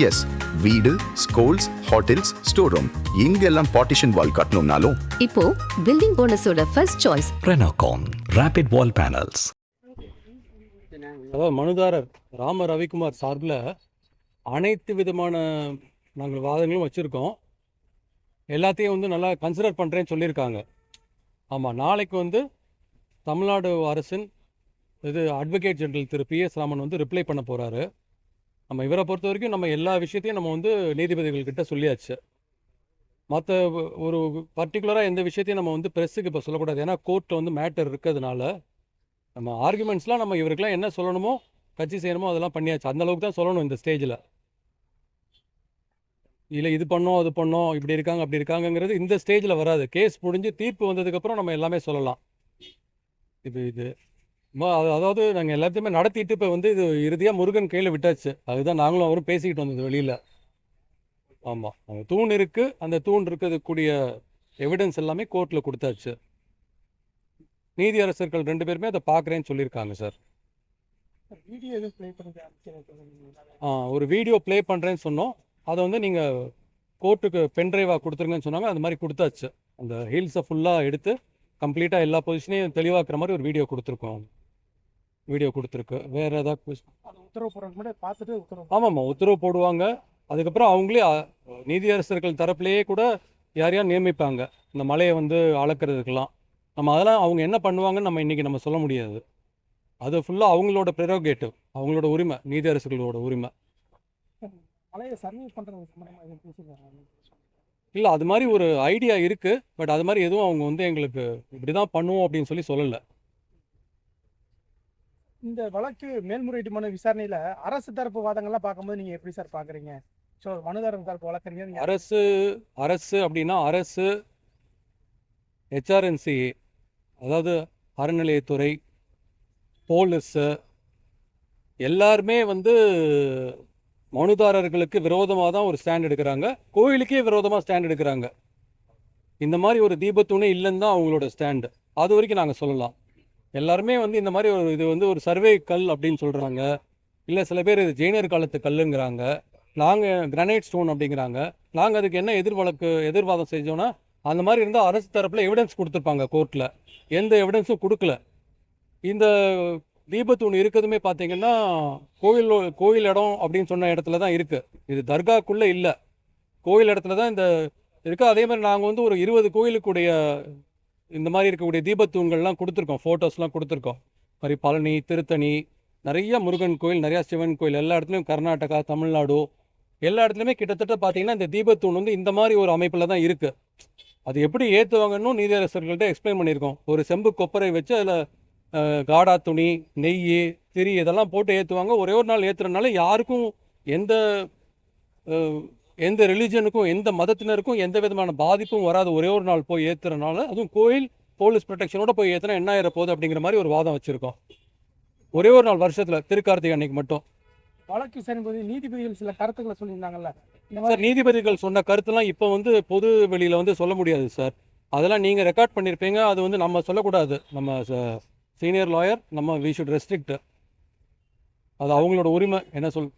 S, வீடு, schools, hotels, store room இங்கெல்லாம் partition wall கட்டணும்னாலும் இப்போ பில்டிங் போனஸோட first choice Renocon Rapid Wall Panels. அதாவது மனுதாரர் ராம ரவிக்குமார் சார்பில் அனைத்து விதமான நாங்கள் வாதங்களும் வச்சுருக்கோம். எல்லாத்தையும் வந்து நல்லா கன்சிடர் பண்ணுறேன்னு சொல்லியிருக்காங்க. ஆமாம், நாளைக்கு வந்து தமிழ்நாடு அரசின் அட்வொகேட் ஜெனரல் திரு PS ராமன் வந்து ரிப்ளை பண்ண போகிறாரு. நம்ம இவரை பொறுத்த வரைக்கும் நம்ம எல்லா விஷயத்தையும் நம்ம வந்து நீதிபதிகள்கிட்ட சொல்லியாச்சு. மற்ற ஒரு பர்டிகுலராக எந்த விஷயத்தையும் நம்ம வந்து ப்ரெஸ்ஸுக்கு இப்போ சொல்லக்கூடாது. ஏன்னா கோர்ட்டில் வந்து மேட்டர் இருக்கிறதுனால நம்ம ஆர்குமெண்ட்ஸ்லாம் நம்ம இவருக்கெல்லாம் என்ன சொல்லணுமோ கட்சி செய்யணுமோ அதெல்லாம் பண்ணியாச்சு. அந்தளவுக்கு தான் சொல்லணும் இந்த ஸ்டேஜில். இல்லை இது பண்ணோம் அது பண்ணோம் இப்படி இருக்காங்க அப்படி இருக்காங்கங்கிறது இந்த ஸ்டேஜில் வராது. கேஸ் முடிஞ்சு தீர்ப்பு வந்ததுக்கப்புறம் நம்ம எல்லாமே சொல்லலாம். இது அதாவது நாங்கள் எல்லாத்தையுமே நடத்திட்டு இப்போ வந்து இது இறுதியாக முருகன் கையில் விட்டாச்சு. அதுதான் நாங்களும் அவரும் பேசிக்கிட்டு வந்தது வெளியில். ஆமாம், அந்த தூண் இருக்குது, அந்த தூண் இருக்கிறதுக்கூடிய எவிடன்ஸ் எல்லாமே கோர்ட்டில் கொடுத்தாச்சு. நீதி அரசர்கள் 2 பேருமே அதை பார்க்குறேன்னு சொல்லியிருக்காங்க சார். ஒரு வீடியோ ப்ளே பண்ணுறேன்னு சொன்னோம். அதை வந்து நீங்கள் கோர்ட்டுக்கு பென்ட்ரைவாக கொடுத்துருங்கன்னு சொன்னாங்க. அந்த மாதிரி கொடுத்தாச்சு. அந்த ஹீல்ஸை ஃபுல்லாக எடுத்து கம்ப்ளீட்டாக எல்லா பொசிஷனையும் தெளிவாக்குற மாதிரி ஒரு வீடியோ கொடுத்துருக்கோம். வீடியோ கொடுத்துருக்கு. வேறு ஏதாவது உத்தரவு போடுறாங்க பார்த்துட்டு ஆமாம்மா, உத்தரவு போடுவாங்க. அதுக்கப்புறம் அவங்களே நீதியரசர்கள் தரப்புலேயே கூட யாரையா நியமிப்பாங்க இந்த மலையை வந்து அளக்கிறதுக்கெல்லாம். நம்ம அதெல்லாம் அவங்க என்ன பண்ணுவாங்கன்னு நம்ம இன்றைக்கி நம்ம சொல்ல முடியாது. அது ஃபுல்லாக அவங்களோட ப்ரெரோகேட்டிவ், அவங்களோட உரிமை, நீதியரசர்களோட உரிமை. மலையை சர்வீஸ் பண்ணுறது இல்லை, அது மாதிரி ஒரு ஐடியா இருக்குது. பட் அது மாதிரி எதுவும் அவங்க வந்து எங்களுக்கு இப்படி தான் பண்ணுவோம் அப்படின்னு சொல்லலை. இந்த வழக்கு மேல்முறையீட்டு மனு விசாரணையில் அரசு தரப்பு வாதங்கள்லாம் பார்க்கும்போது நீங்கள் எப்படி சார் பார்க்குறீங்க? ஸோ மனுதாரர் தரப்பு வழக்கறிஞர் அரசு அப்படின்னா அரசு, HRNC, அதாவது அறநிலையத்துறை, போலீஸு எல்லாருமே வந்து மனுதாரர்களுக்கு விரோதமாக தான் ஒரு ஸ்டாண்ட் எடுக்கிறாங்க. கோயிலுக்கே விரோதமாக ஸ்டாண்ட் எடுக்கிறாங்க. இந்த மாதிரி ஒரு தீபத்தூணே இல்லைன்னு தான் அவங்களோட ஸ்டாண்டு. அது வரைக்கும் நாங்கள் சொல்லலாம். எல்லாருமே வந்து இந்த மாதிரி இது வந்து ஒரு சர்வே கல் அப்படின்னு சொல்கிறாங்க. இல்லை சில பேர் இது ஜெயினர் காலத்து கல்லுங்கிறாங்க. நாங்கள் கிரானைட் ஸ்டோன் அப்படிங்கிறாங்க. நாங்கள் அதுக்கு என்ன எதிர்வாதம் செஞ்சோன்னா, அந்த மாதிரி இருந்தால் அரசு தரப்பில் எவிடன்ஸ் கொடுத்துருப்பாங்க கோர்ட்டில். எந்த எவிடன்ஸும் கொடுக்கல. இந்த தீபத்தூண் இருக்கிறதுமே பார்த்தீங்கன்னா கோயில் இடம் அப்படின்னு சொன்ன இடத்துல தான் இருக்குது. இது தர்காக்குள்ளே இல்லை, கோயில் இடத்துல தான் இந்த இருக்குது. அதே மாதிரி நாங்கள் வந்து ஒரு 20 கோயிலுக்குடைய இந்த மாதிரி இருக்கக்கூடிய தீபத்தூண்கள்லாம் கொடுத்துருக்கோம், ஃபோட்டோஸ்லாம் கொடுத்துருக்கோம். மாதிரி பழனி, திருத்தணி, நிறைய முருகன் கோயில், நிறையா சிவன் கோயில், எல்லா இடத்துலையும் கர்நாடகா, தமிழ்நாடு எல்லா இடத்துலையுமே கிட்டத்தட்ட பார்த்தீங்கன்னா இந்த தீபத்தூண் வந்து இந்த மாதிரி ஒரு அமைப்பில் தான் இருக்குது. அது எப்படி ஏற்றுவாங்கன்னு நீதியரசர்கள்ட்ட எக்ஸ்பிளைன் பண்ணியிருக்கோம். ஒரு செம்பு கொப்பரை வச்சு அதில் காடா துணி, நெய், திரி இதெல்லாம் போட்டு ஏற்றுவாங்க. ஒரே ஒரு நாள் ஏற்றுறதுனால யாருக்கும் எந்த ரிலீஜனுக்கும் எந்த மதத்தினருக்கும் எந்த விதமான பாதிப்பும் வராது. ஒரே ஒரு நாள் போய் ஏற்றுறதுனால, அதுவும் கோயில் போலீஸ் ப்ரொடெக்ஷனோட போய் ஏற்றினா என்ன ஆயிர போகுது அப்படிங்கிற மாதிரி ஒரு வாதம் வச்சுருக்கோம். ஒரே ஒரு நாள் வருஷத்தில் திருக்கார்த்திகை அன்னைக்கு மட்டும். வழக்கு விசாரணை போது நீதிபதிகள் சில கருத்துக்களை சொல்லியிருந்தாங்கல்ல. சார், நீதிபதிகள் சொன்ன கருத்துலாம் இப்போ வந்து பொது வெளியில் வந்து சொல்ல முடியாது சார். அதெல்லாம் நீங்கள் ரெக்கார்ட் பண்ணியிருப்பீங்க. அது வந்து நம்ம சொல்லக்கூடாது. நம்ம senior lawyer, we should restrict. அது அவங்களோட உரிமை. என்ன சொல்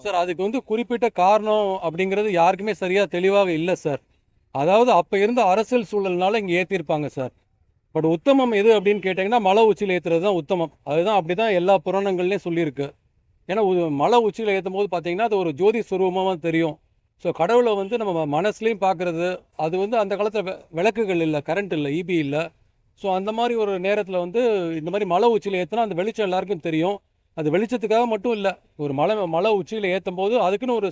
சார், அதுக்கு வந்து குறிப்பிட்ட காரணம் அப்படிங்கிறது யாருக்குமே சரியாக தெளிவாக இல்லை சார். அதாவது அப்போ இருந்த அரசியல் சூழல்னால இங்கே ஏற்றிருப்பாங்க சார். பட் உத்தமம் எது அப்படின்னு கேட்டிங்கன்னா மலை உச்சியில் ஏற்றுறது தான் உத்தமம். அதுதான் அப்படி தான் எல்லா புராணங்கள்லேயும் சொல்லியிருக்கு. ஏன்னா மலை உச்சியில் ஏற்றும் போது பார்த்தீங்கன்னா அது ஒரு ஜோதி சுரூபமாக தெரியும். ஸோ கடவுளை வந்து நம்ம மனசுலேயும் பார்க்குறது. அது வந்து அந்த காலத்தில் விளக்குகள் இல்லை, கரண்ட் இல்லை, EB இல்லை. ஸோ அந்த மாதிரி ஒரு நேரத்தில் வந்து இந்த மாதிரி மலை உச்சியில் ஏற்றினா அந்த வெளிச்சம் எல்லாருக்கும் தெரியும். அது வெளிச்சத்துக்காக மட்டும் இல்லை, ஒரு மலை உச்சியில் ஏற்றும் போது அதுக்குன்னு ஒரு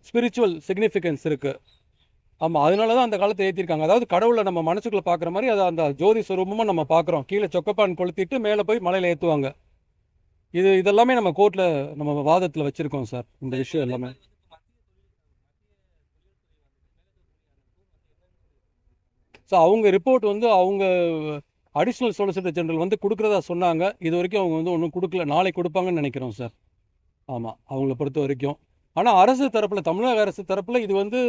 ஸ்பிரிச்சுவல் சிக்னிஃபிகன்ஸ் இருக்குது. ஆமாம், அதனால தான் அந்த காலத்தை ஏற்றிருக்காங்க. அதாவது கடவுளை நம்ம மனசுக்குள்ளே பார்க்குற மாதிரி அதை அந்த ஜோதி சுரூபமாக நம்ம பார்க்குறோம். கீழே சொக்கப்பான் கொளுத்திட்டு மேலே போய் மலையில் ஏற்றுவாங்க. இதெல்லாமே நம்ம கோர்ட்டில் நம்ம வாதத்தில் வச்சுருக்கோம் சார். இந்த விஷயம் எல்லாமே ஸோ அவங்க ரிப்போர்ட் வந்து அவங்க அடிஷ்னல் சொலிசிட்டர் ஜெனரல் வந்து கொடுக்குறதா சொன்னாங்க. இது வரைக்கும் அவங்க வந்து ஒன்றும் கொடுக்கல. நாளைக்கு கொடுப்பாங்கன்னு நினைக்கிறோம் சார். ஆமாம், அவங்கள பொறுத்த வரைக்கும். ஆனால் அரசு தரப்பில், தமிழக அரசு தரப்பில் இது வந்து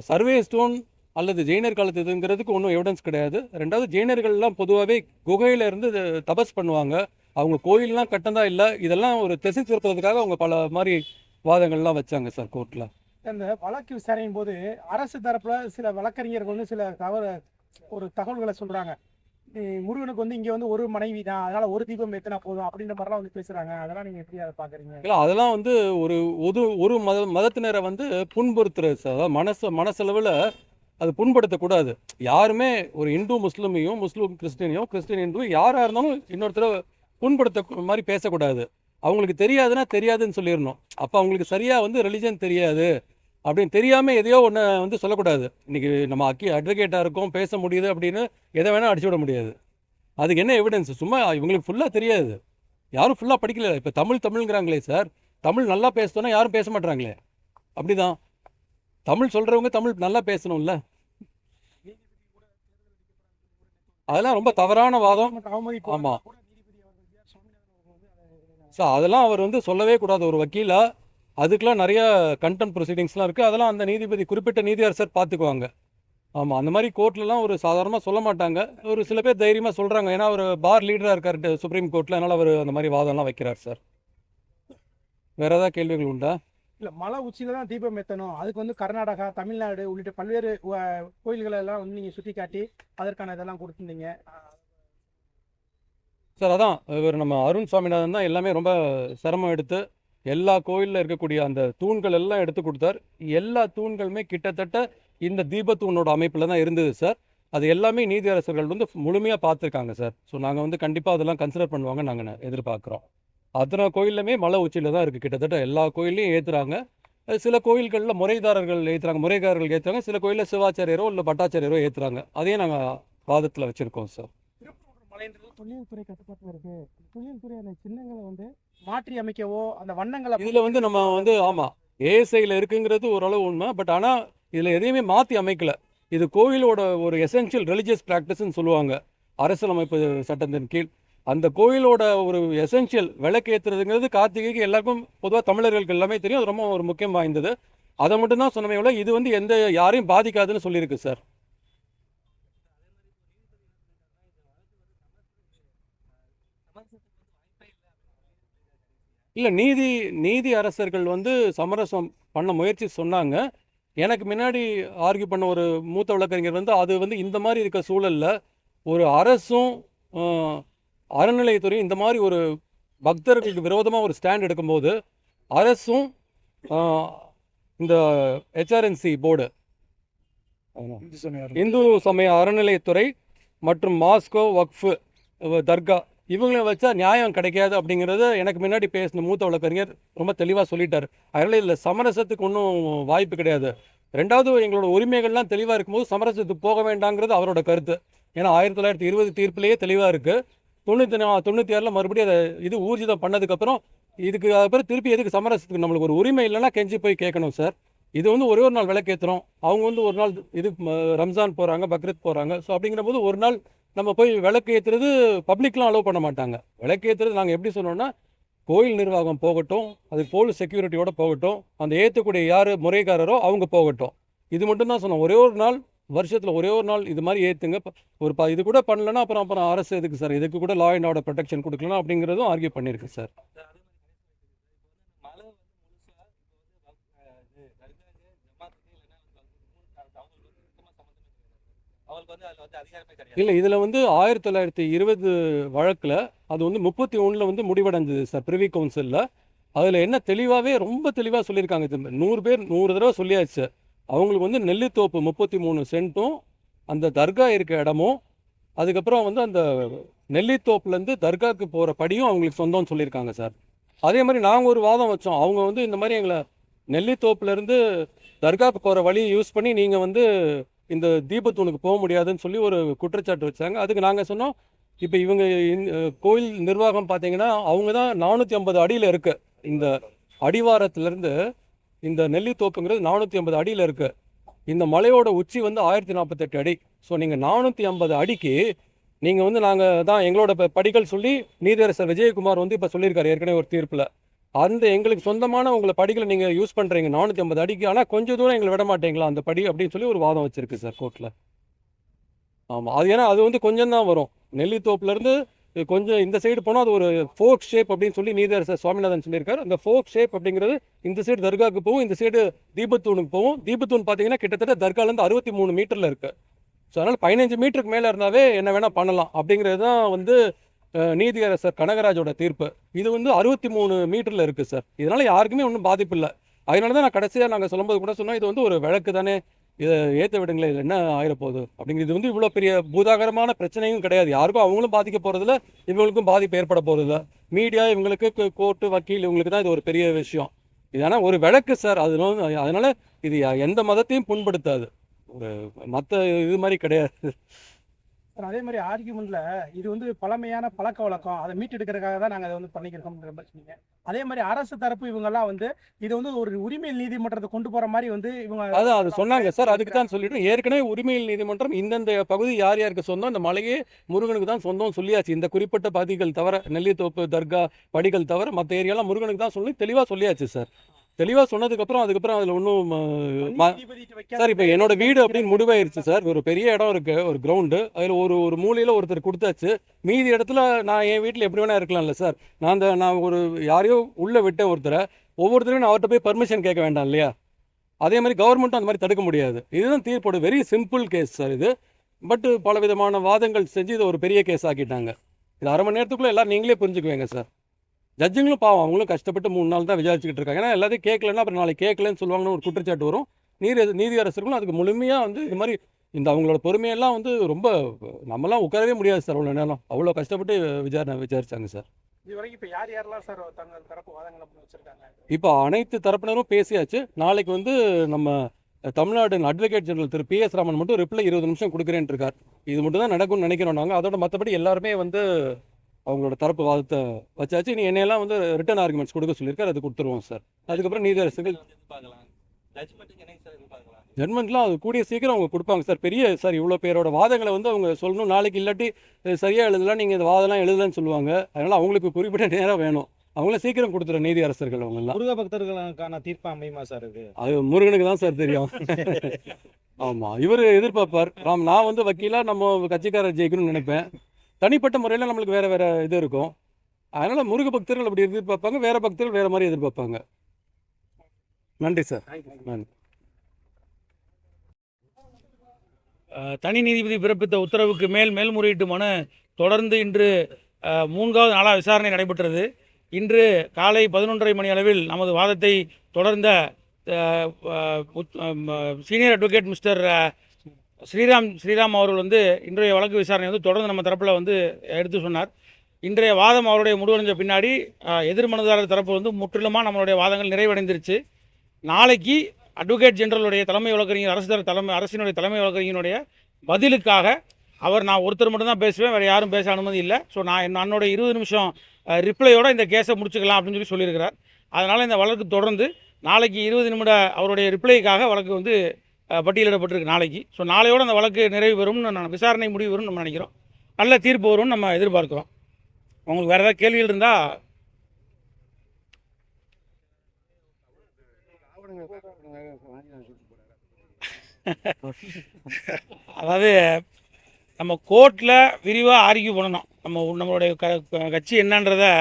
சர்வே ஸ்டோன் அல்லது ஜெயினர் காலத்து இதுங்கிறதுக்கு ஒன்றும் எவிடன்ஸ் கிடையாது. ரெண்டாவது ஜெயினர்கள்லாம் பொதுவாகவே குகையில இருந்து தபஸ் பண்ணுவாங்க. அவங்க கோயிலெலாம் கட்டந்தா இல்லை, இதெல்லாம் ஒரு திசை திருப்புறதுக்காக அவங்க பல மாதிரி வாதங்கள்லாம் வச்சாங்க சார் கோர்ட்டில். இந்த வழக்கு விசாரணையின் போது அரசு தரப்புல சில வழக்கறிஞர்கள் வந்து சில ஒரு தகவல்களை சொல்றாங்க. முருகனுக்கு வந்து இங்க வந்து ஒரு மனைவி தான், அதனால ஒரு தீபம் ஏத்தினா போதும் அப்படின்ற மாதிரிலாம் வந்து பேசுறாங்க. அதெல்லாம் நீங்க எப்படி அதை பாக்குறீங்க? இல்லை, அதெல்லாம் வந்து ஒரு ஒரு மதத்தினரை வந்து புண்படுத்துறது சார். அதாவது மனசளவில் அது புண்படுத்தக்கூடாது. யாருமே ஒரு இந்து முஸ்லீமையும், முஸ்லீம் கிறிஸ்டினையும், கிறிஸ்டின் இந்துவும் யாராக இருந்தாலும் இன்னொருத்தர புண்படுத்த மாதிரி பேசக்கூடாது. அவங்களுக்கு தெரியாதுன்னா தெரியாதுன்னு சொல்லிடணும். அப்போ அவங்களுக்கு சரியாக வந்து ரிலிஜன் தெரியாது அப்படின்னு தெரியாமல் எதையோ ஒன்று வந்து சொல்லக்கூடாது. இன்றைக்கி நம்ம அட்வொகேட்டாக இருக்கோம், பேச முடியுது அப்படின்னு எதை வேணால் அடிச்சு விட முடியாது. அதுக்கு என்ன எவிடன்ஸ்? சும்மா இவங்களுக்கு ஃபுல்லாக தெரியாது, யாரும் ஃபுல்லாக படிக்கல. இப்போ தமிழ்ங்கிறாங்களே சார், தமிழ் நல்லா பேசுதோன்னா யாரும் பேச மாட்றாங்களே. அப்படிதான் தமிழ் சொல்கிறவங்க தமிழ் நல்லா பேசணும்ல. அதெல்லாம் ரொம்ப தவறான வாதம். ஆமாம் சார், அதெல்லாம் அவர் வந்து சொல்லவே கூடாது ஒரு வக்கீலா. அதுக்கெலாம் நிறைய கண்டெம்ட் ப்ரொசீடிங்ஸ்லாம் இருக்குது. அதெல்லாம் அந்த நீதிபதி, குறிப்பிட்ட நீதியரசர் பார்த்துக்குவாங்க. ஆமாம், அந்த மாதிரி கோர்ட்லலாம் ஒரு சாதாரணமாக சொல்ல மாட்டாங்க. ஒரு சில பேர் தைரியமாக சொல்கிறாங்க. ஏன்னா அவர் பார் லீடராக இருக்கார் சுப்ரீம் கோர்ட்டில், அதனால் அவர் அந்த மாதிரி வாதம்லாம் வைக்கிறார் சார். வேறு ஏதாவது கேள்விகள் உண்டா? இல்லை, மலை உச்சியில் தான் தீபம் ஏற்றணும், அதுக்கு வந்து கர்நாடகா, தமிழ்நாடு உள்ளிட்ட பல்வேறு கோயில்களை எல்லாம் வந்து நீங்கள் சுற்றி காட்டி அதற்கான இதெல்லாம் கொடுத்துருந்தீங்க சார். அதான் இவர் நம்ம அருண் சுவாமிநாதன் தான் எல்லாமே ரொம்ப சிரமம் எடுத்து எல்லா கோயிலில் இருக்கக்கூடிய அந்த தூண்கள் எல்லாம் எடுத்து கொடுத்தார். எல்லா தூண்களுமே கிட்டத்தட்ட இந்த தீபத்தூணோட அமைப்பில் தான் இருந்தது சார். அது எல்லாமே நீதியரசர்கள் வந்து முழுமையாக பார்த்துருக்காங்க சார். ஸோ நாங்கள் வந்து கண்டிப்பாக அதெல்லாம் கன்சிடர் பண்ணுவாங்க நாங்கள் எதிர்பார்க்குறோம். அத்தனை கோயிலுமே மலை உச்சியில் தான் இருக்குது. கிட்டத்தட்ட எல்லா கோயிலையும் ஏற்றுறாங்க. சில கோயில்களில் முறைதாரர்கள் ஏற்றுறாங்க. சில கோயிலில் சிவாச்சாரியரோ இல்லை பட்டாச்சாரியரோ ஏற்றுறாங்க. அதையும் நாங்கள் வாதத்தில் வச்சுருக்கோம் சார். தொழில்துறை கட்டுப்பாட்டில் இருக்கு. தொழில்துறை அந்த சின்னங்களை வந்து மாற்றி அமைக்கவோ அந்த வண்ணங்களை இதில் வந்து நம்ம வந்து ஆமாம் ஏஎஸ்ஐயில் இருக்குங்கிறது ஓரளவு உண்மை. பட் ஆனால் இதில் எதையுமே மாற்றி அமைக்கல. இது கோயிலோட ஒரு எசென்ஷியல் ரிலிஜியஸ் ப்ராக்டிஸ்ன்னு சொல்லுவாங்க அரசியலமைப்பு சட்டத்தின் கீழ். அந்த கோயிலோட ஒரு எசென்ஷியல் விளக்கேற்றுறதுங்கிறது கார்த்திகைக்கு எல்லாருக்கும் பொதுவாக தமிழர்களுக்கு எல்லாமே தெரியும். அது ரொம்ப ஒரு முக்கியம் வாய்ந்தது. அதை மட்டும்தான் சொன்னமே விட இது வந்து எந்த யாரையும் பாதிக்காதுன்னு சொல்லியிருக்கு சார். இல்லை, நீதி அரசர்கள் வந்து சமரசம் பண்ண முயற்சி சொன்னாங்க. எனக்கு முன்னாடி ஆர்கியூ பண்ண ஒரு மூத்த வழக்கறிஞர் வந்து அது வந்து இந்த மாதிரி இருக்க சூழலில் ஒரு அரசும் அறநிலையத்துறையும் இந்த மாதிரி ஒரு பக்தர்களுக்கு விரோதமாக ஒரு ஸ்டாண்ட் எடுக்கும்போது அரசும் இந்த ஹெச்ஆர்என்சி போர்டு, இந்து சமய அறநிலையத்துறை மற்றும் மாஸ்கோ வக்ஃபு தர்கா இவங்கள வச்சா நியாயம் கிடைக்காது அப்படிங்கிறத எனக்கு முன்னாடி பேசின மூத்த வழக்கறிஞர் ரொம்ப தெளிவாக சொல்லிட்டார். அதனால் இதில் சமரசத்துக்கு ஒன்றும் வாய்ப்பு கிடையாது. ரெண்டாவது, எங்களோட உரிமைகள்லாம் தெளிவாக இருக்கும்போது சமரசத்துக்கு போக வேண்டாங்கிறது அவரோட கருத்து. ஏன்னா 1920 தீர்ப்புலேயே தெளிவாக இருக்குது. 96 மறுபடியும் அதை இது ஊர்ஜிதம் பண்ணதுக்கப்புறம் இதுக்கு அப்புறம் திருப்பி எதுக்கு சமரசத்துக்கு? நம்மளுக்கு ஒரு உரிமை இல்லைன்னா கெஞ்சி போய் கேட்கணும் சார். இது வந்து ஒரே ஒரு நாள் விளக்கேற்றுறோம், அவங்க வந்து ஒரு நாள் இது ரம்ஜான் போகிறாங்க, பக்ரீத் போகிறாங்க. ஸோ அப்படிங்கிற போது ஒரு நாள் நம்ம போய் விளக்கு ஏற்றுறது பப்ளிக்லாம் அலோவ் பண்ண மாட்டாங்க. விளக்கு ஏற்றுறது நாங்கள் எப்படி சொன்னோன்னா, கோயில் நிர்வாகம் போகட்டும், அது போலீஸ் செக்யூரிட்டியோடு போகட்டும், அந்த ஏற்றக்கூடிய யார் முறைகாரரோ அவங்க போகட்டும். இது மட்டும்தான் சொன்னோம். ஒரே ஒரு நாள் வருஷத்தில் ஒரே ஒரு நாள் இது மாதிரி ஏற்றுங்க. ஒரு இது கூட பண்ணலன்னா அப்புறம் அரசு எதுக்கு சார்? இதுக்கு கூட லா அண்ட் ஆர்டர் ப்ரொடெக்ஷன் கொடுக்கலாம் அப்படிங்கிறதும் ஆர்கியூ பண்ணியிருக்கு சார். இல்லை, இதில் வந்து 1920 வழக்கில் அது வந்து 31 வந்து முடிவடைஞ்சது சார் பிரிவி கவுன்சிலில். அதில் என்ன தெளிவாகவே ரொம்ப தெளிவாக சொல்லியிருக்காங்க. 100 பேர் 100 தடவை சொல்லியாச்சு. அவங்களுக்கு வந்து நெல்லித்தோப்பு 33 சென்ட்டும் அந்த தர்கா இருக்க இடமும், அதுக்கப்புறம் வந்து அந்த நெல்லித்தோப்புலேருந்து தர்காவுக்கு போகிற படியும் அவங்களுக்கு சொந்தம்னு சொல்லியிருக்காங்க சார். அதே மாதிரி நாங்கள் ஒரு வாதம் வச்சோம். அவங்க வந்து இந்த மாதிரி எங்களை நெல்லித்தோப்புலேருந்து தர்காவுக்கு போகிற வழியை யூஸ் பண்ணி நீங்கள் வந்து இந்த தீபத்தூணுக்கு போக முடியாதுன்னு சொல்லி ஒரு குற்றச்சாட்டு வச்சாங்க. அதுக்கு நாங்கள் சொன்னோம், இப்போ இவங்க கோயில் நிர்வாகம் பார்த்தீங்கன்னா அவங்க தான் 450 அடியில் இருக்குது. இந்த அடிவாரத்துலேருந்து இந்த நெல்லித்தோப்புங்கிறது 450 அடியில் இருக்குது. இந்த மலையோட உச்சி வந்து 1048 அடி. ஸோ நீங்கள் 450 அடிக்கு நீங்கள் வந்து நாங்கள் தான் எங்களோட படிகள் சொல்லி நீதியரசர் விஜயகுமார் வந்து இப்போ சொல்லியிருக்காரு ஏற்கனவே ஒரு தீர்ப்பில். அந்த எங்களுக்கு சொந்தமான உங்களை படிகளை நீங்கள் யூஸ் பண்ணுறீங்க 450 அடிக்கு, ஆனால் கொஞ்சம் தூரம் எங்களை விட மாட்டீங்களா அந்த படி அப்படின்னு சொல்லி ஒரு வாதம் வச்சிருக்கு சார் கோர்ட்டில். ஆமாம், அது ஏன்னா அது வந்து கொஞ்சம் தான் வரும். நெல்லித்தோப்புலேருந்து கொஞ்சம் இந்த சைடு போனால் அது ஒரு ஃபோக் ஷேப் அப்படின்னு சொல்லி நீதியரசர் சுவாமிநாதன் சொல்லியிருக்காரு. அந்த ஃபோக் ஷேப் அப்படிங்கிறது இந்த சைடு தர்காவுக்கு போகும், இந்த சைடு தீபத்தூனுக்கு போகும். தீபத்தூன் பார்த்தீங்கன்னா கிட்டத்தட்ட தர்காலேருந்து 63 மீட்டரில் இருக்குது. ஸோ அதனால் 15 மீட்டருக்கு மேலே இருந்தாவே என்ன வேணால் பண்ணலாம் அப்படிங்கிறது தான் வந்து நீதியரசர் கனகராஜோட தீர்ப்பு. இது வந்து 63 மீட்டரில் இருக்குது சார். இதனால் யாருக்குமே ஒன்றும் பாதிப்பு இல்லை. அதனால தான் நான் கடைசியாக நாங்கள் சொல்லும்போது கூட சொன்னோம், இது வந்து ஒரு வழக்கு தானே, இதை ஏற்ற விடுங்களேன், இது என்ன ஆயிரப்போகுது அப்படிங்கிறது வந்து இவ்வளோ பெரிய பூதாகரமான பிரச்சனையும் கிடையாது. யாருக்கும் அவங்களும் பாதிக்க போகிறதில்ல, இவங்களுக்கும் பாதிப்பு ஏற்பட போகிறதில்ல. மீடியா இவங்களுக்கு, கோர்ட்டு வக்கீல் இவங்களுக்கு தான் இது ஒரு பெரிய விஷயம். இது ஆனால் ஒரு வழக்கு சார். அதனால இது எந்த மதத்தையும் புண்படுத்தாது, ஒரு மற்ற இது மாதிரி கிடையாது. அதே மாதிரி ஆர்கியூமெண்ட்ல இது வந்து பழமையான பழக்க வழக்கம், அதை மீட்டெடுக்கிறதுக்காக தான் நாங்கள் அதை வந்து பண்ணிக்கிறோம்ன்ற மாதிரி சொன்னீங்க. அதே மாதிரி அரசு தரப்பு இவங்கெல்லாம் வந்து இது வந்து ஒரு உரிமையில் நீதிமன்றத்தை கொண்டு போற மாதிரி வந்து இவங்க அதான் அது சொன்னாங்க சார். அதுக்கு தான் சொல்லிட்டு ஏற்கனவே உரிமையில் நீதிமன்றம் இந்தந்த பகுதி யார் யாருக்கு சொந்தம், இந்த மலையே முருகனுக்கு தான் சொந்தம் சொல்லியாச்சு. இந்த குறிப்பிட்ட பகுதிகள் தவிர, நெல்லித்தோப்பு தர்கா படிகள் தவிர மற்ற ஏரியாலாம் முருகனுக்கு தான் சொல்லி தெளிவாக சொல்லியாச்சு சார். தெளிவாக சொன்னதுக்கப்புறம் அதுக்கப்புறம் அதில் ஒன்றும் சார், இப்போ என்னோட வீடு அப்படின்னு முடிவாயிருச்சு சார். ஒரு பெரிய இடம் இருக்குது, ஒரு கிரவுண்டு. அதில் ஒரு மூலையில் ஒருத்தர் கொடுத்தாச்சு. மீதி இடத்துல நான் என் வீட்டில் எப்படி வேணா இருக்கலாம்ல சார். நான் ஒரு யாரையோ உள்ளே விட்டேன் ஒருத்தரை, ஒவ்வொருத்தரையும் நான் அவர்கிட்ட போய் பர்மிஷன் கேட்க வேண்டாம் இல்லையா? அதே மாதிரி கவர்மெண்ட்டும் அந்த மாதிரி தடுக்க முடியாது. இதுதான் தீர்ப்போட வெரி சிம்பிள் கேஸ் சார் இது. பட் பல விதமான வாதங்கள் செஞ்சு இதை ஒரு பெரிய கேஸ் ஆக்கிட்டாங்க. இது அரை மணி நேரத்துக்குள்ளே எல்லாம் நீங்களே புரிஞ்சுக்குவீங்க சார். ஜட்ஜுங்களும் பாவம், அவங்களும் கஷ்டப்பட்டு 3 நாள் தான் விசாரிச்சுக்கிட்டு இருக்காங்க. ஏன்னா எல்லாத்தையும் கேட்கலன்னா அப்புறம் நாளைக்கு கேட்கலன்னு சொல்லுவாங்கன்னு ஒரு குற்றச்சாட்டு வரும். நீதியரசர்களும் அதுக்கு முழுமையாக வந்து இது மாதிரி அவங்களோட பொறுமையெல்லாம் வந்து ரொம்ப நம்மலாம் உட்காரவே முடியாது சார். அவ்வளோ நேரம் அவ்வளோ கஷ்டப்பட்டு விசாரிச்சாங்க சார். இது வரைக்கும் இப்போ யாரெல்லாம் சார் தங்கள் தரப்பு வாதங்களை வச்சிருக்காங்க? இப்போ அனைத்து தரப்பினரும் பேசியாச்சு. நாளைக்கு வந்து நம்ம தமிழ்நாடு அட்வொகேட் ஜெனரல் திரு PS ராமன் மட்டும் ரிப்ளை 20 நிமிஷம் கொடுக்குறேன்னு இருக்கார். இது மட்டும் தான் நடக்கும்னு நினைக்கிறோம் நாங்கள். அதோட மற்றபடி எல்லாருமே வந்து அவங்களோட தரப்பு வாதத்தை வச்சாச்சு. நீ என்னையெல்லாம் வந்து ரிட்டன் ஆர்குமெண்ட்ஸ் கொடுக்க சொல்லியிருக்காரு, அது கொடுத்துருவோம் சார். அதுக்கப்புறம் நீதியரசர்கள் ஜட்மெண்ட்லாம் அது கூடிய சீக்கிரம் அவங்க கொடுப்பாங்க சார். பெரிய சார் இவ்வளோ பேரோட வாதங்களை வந்து அவங்க சொல்லணும். நாளைக்கு இல்லாட்டி சரியாக எழுதலாம், நீங்கள் இந்த வாதம்லாம் எழுதலன்னு சொல்லுவாங்க. அதனால் அவங்களுக்கு குறிப்பிட்ட நேரம் வேணும். அவங்கள சீக்கிரம் கொடுத்துற நீதியரசர்கள் அவங்கெல்லாம். முருக பக்தர்களுக்கான தீர்ப்பு அமையுமா சார்? அது முருகனுக்கு தான் சார் தெரியும். ஆமாம், இவர் எதிர்பார்ப்பார். நான் வந்து வக்கீலாக நம்ம கட்சிக்காரர் ஜெயிக்கணும்னு நினைப்பேன். தனிப்பட்ட முறையில் நம்மளுக்கு வேறு இது இருக்கும். அதனால் முருக பக்தர்கள் அப்படி எதிர்பார்ப்பாங்க, வேறு பக்தர்கள் வேறு மாதிரி எதிர்பார்ப்பாங்க. நன்றி சார். நன்றி. தனி நீதிபதி பிறப்பித்த உத்தரவுக்கு மேல்முறையீட்டு மனு தொடர்ந்து இன்று 3வது நாளாக விசாரணை நடைபெற்றது. இன்று காலை 11:30 மணி அளவில் நமது வாதத்தை தொடர்ந்த சீனியர் அட்வொகேட் மிஸ்டர் ஸ்ரீராம் அவர்கள் வந்து இன்றைய வழக்கு விசாரணை வந்து தொடர்ந்து நம்ம தரப்பில் வந்து எடுத்து சொன்னார். இன்றைய வாதம் அவருடைய முடிவடைஞ்ச பின்னாடி எதிர் மனுதாரர் தரப்பு வந்து முற்றிலுமாக நம்மளுடைய வாதங்கள் நிறைவடைந்துருச்சு. நாளைக்கு அட்வொகேட் ஜெனரலுடைய தலைமை வழக்கறிஞர் அரசினுடைய தலைமை வழக்கறிஞருடைய பதிலுக்காக நான் ஒருத்தர் மட்டும்தான் பேசுவேன், வேறு யாரும் பேச அனுமதி இல்லை. ஸோ என்னோட 20 நிமிஷம் ரிப்ளையோட இந்த கேஸை முடிச்சுக்கலாம் அப்படின்னு சொல்லியிருக்கிறார். அதனால் இந்த வழக்கு தொடர்ந்து நாளைக்கு 20 நிமிட அவருடைய ரிப்ளைக்காக வழக்கு வந்து பட்டியலிடப்பட்டிருக்கு நாளைக்கு. ஸோ நாளையோடு அந்த வழக்கு நிறைவு பெறும்னு விசாரணை முடிவு வரும்னு நம்ம நினைக்கிறோம். நல்ல தீர்ப்பு வரும்னு நம்ம எதிர்பார்க்குறோம். உங்களுக்கு வேறு ஏதாவது கேள்விகள் இருந்தால் அதாவது நம்ம கோர்ட்டில் விரிவாக ஆர்கியூ பண்ணணும். நம்மளுடைய கட்சி என்னன்றதை